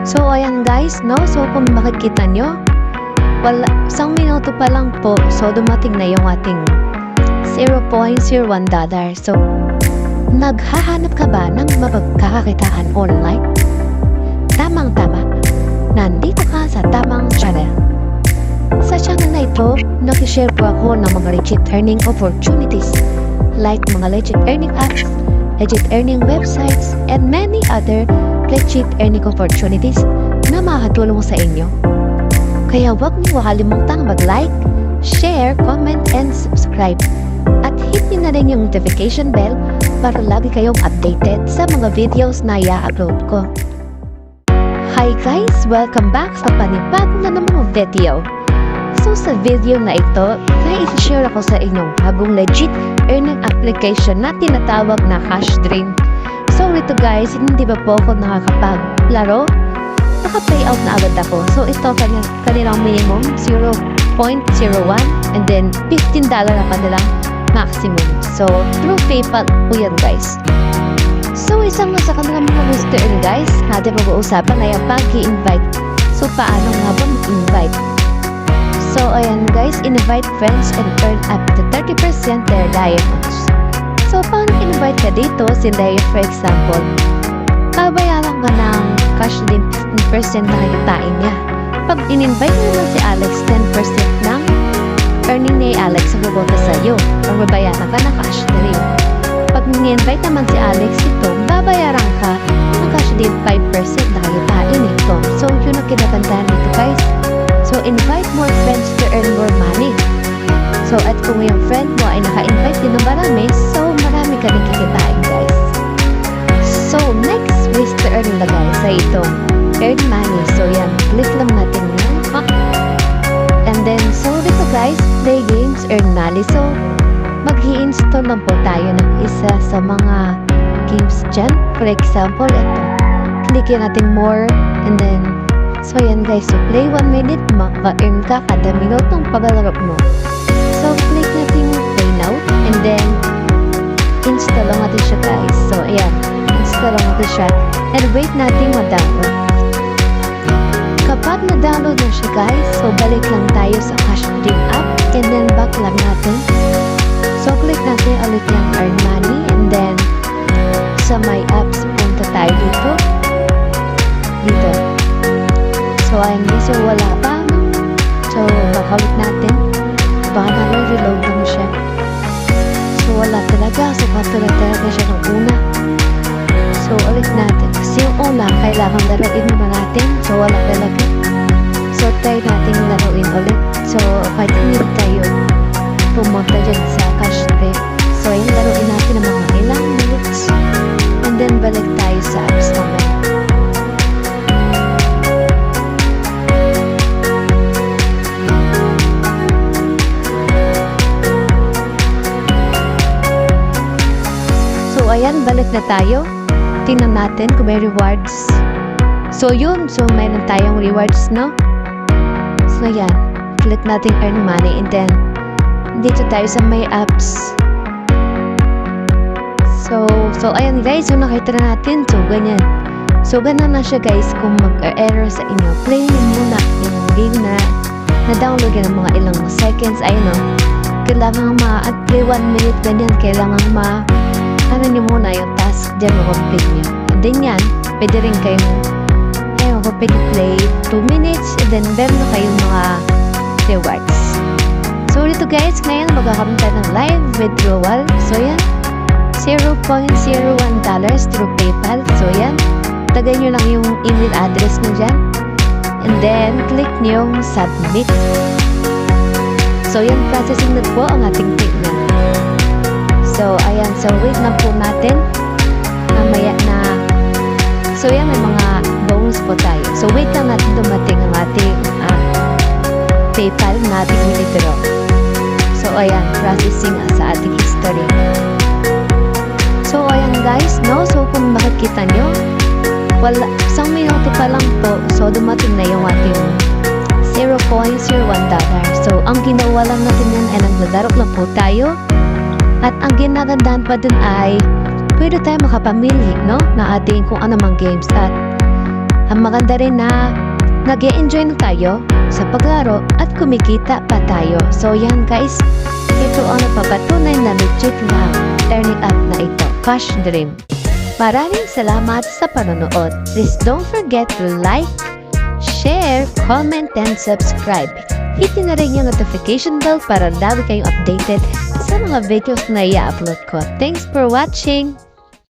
So, ayan guys, no? So, kung makikita nyo, isang minuto pa lang po, so dumating na yung ating $0.01. So, naghahanap ka ba ng mapagkakakitaan online? Tamang-tama, nandito ka sa tamang channel. Sa channel na ito, nakishare po ako ng mga legit earning opportunities like mga legit earning apps, legit earning websites, and many other legit earning opportunities na makakatulong sa inyo. Kaya huwag niyo kalimutang mag-like, share, comment, and subscribe. At hit niyo na rin yung notification bell para lagi kayong updated sa mga videos na i-upload ko. Hi guys! Welcome back sa panibagong na namang video. So sa video na ito, i-share ako sa inyong bagong legit earning application na tinatawag na Cashdream. So ito guys, hindi ba po ako nakakapaglaro? Naka-payout na agad ako. So ito kanilang minimum 0.01 and then $15 ang kanilang maximum. So through PayPal po yan guys. So isang sa kanilang mga gusto guys, natin pag-uusapan ay ang pag-i-invite. So paano nga ba mag-invite? So ayan guys, invite friends and earn up to 30% their diamonds. So paano invite ka dito? Sila for example, babayaran ka ng cash din 15% na kakitain niya. Pag in-invite mo naman si Alex, 10% ng earning ni Alex ang bubota sa iyo. Or babayaran ka ng cash din. Pag in-invite naman si Alex ito, babayaran ka ng cash din 5% na kakitain nito. So yun ang kinagandaan nito guys. So invite more friends to earn more money. So at kung yung friend mo ay naka-invite din ng marami, so marami ka rin kikitain guys. So next ways to earn na guys ay itong earn money. So yan, click lang natin yan. And then so dito guys, play games, earn money. So mag-i-install lang po tayo ng isa sa mga games dyan. For example, ito. Clickin natin more and then so yan guys, so play 1 minute, maka-earn ka kada minutong paglalaro mo. So click natin yung play now and then install lang natin siya guys. So ayan, install lang natin siya and wait natin ma-download. Kapag na-download na siya guys, so balik lang tayo sa Cashdream app and then back lang natin. So click natin ulit yung earn money and then sa my apps punta tayo dito. So ayan guys, so wala pa. So bakawit natin. Baka na-reload lang siya. So wala talaga. So katulad talaga siya ng una. So ulit natin. Kasi yung una, kailangan laruin naman natin. So wala talaga. So try natin laruin ulit. So kahit hindi tayo pumunta dyan sa Cashdream. So ayan, laruin natin ng mga ilang minutes. And then balik tayo sa apps naman. So ayan, balik na tayo. Tingnan natin kung may rewards. So yun, so mayroon tayong rewards, no? So ayan, click natin earn money and then dito tayo sa my apps. So ayan guys, so nakita na natin. So ganyan. So ganun na siya guys kung mag-error sa inyo. Play nyo muna yung game na na-download yan ng mga ilang seconds. Ayun no. Kailangan ma-play 1 minute ganyan. Kailangan ano nyo muna yung task dyan ma-complete nyo. And then yan, pwede rin kayong pwede play 2 minutes and then meron na kayong mga rewards. So dito guys, ngayon magkakaroon tayo ng live withdrawal. So yan, $0.01 through PayPal. So yan, tagay nyo lang yung email address nyo dyan. And then, click nyo yung submit. So yan, processing na po ang ating tingnan. So, ayan. So, wait na po natin. Mamaya na. So, yan. May mga bonus po tayo. So, wait lang natin dumating ang ating PayPal na ating withdraw. So, ayan. Processing sa ating history. So, ayan guys. No? So, kung makikita nyo, isang minuto pa lang po. So, dumating na yung ating $0.01. So, ang ginawa lang natin yan ay naglalaro lang po tayo. At ang ginagandaan pa dun ay pwede tayo makapamili, no? Na ating kung anumang games. At ang maganda rin na nag-e-enjoy na tayo sa paglaro at kumikita pa tayo. So yan guys, ito ang napapatunay na legit na earning app na ito, Cash Dream. Maraming salamat sa panonood. Please don't forget to like, share, comment, and subscribe. Hit na rin yung notification bell para lagi kayong updated sa mga videos na i-upload ko. Thanks for watching!